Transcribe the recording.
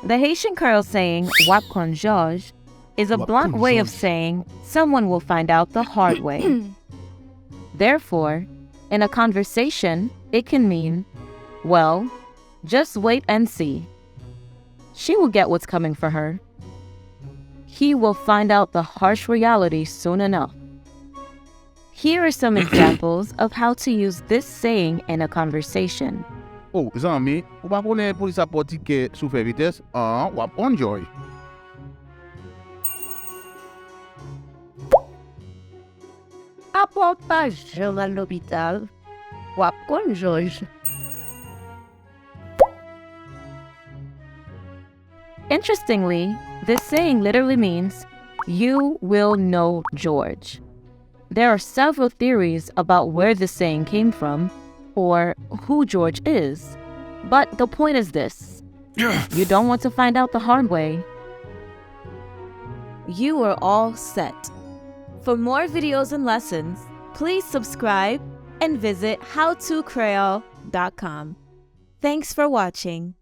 The Haitian Creole saying, "Wap KONN JOJ," is a blunt way of saying someone will find out the hard way. Therefore, in a conversation, it can mean, well, just wait and see. She will get what's coming for her. He will find out the harsh reality soon enough. Here are some examples of how to use this saying in a conversation. Oh, zami, ou pa konen pou li sa poti ke sou fe vites, wap KONN JOJ. Aport pa jen al l'hôpital, wap KONN JOJ. Interestingly, this saying literally means, "You will know George." There are several theories about where this saying came from or who George is, but the point is this: you don't want to find out the hard way. You are all set. For more videos and lessons, please subscribe and visit howtocreole.com. Thanks for watching.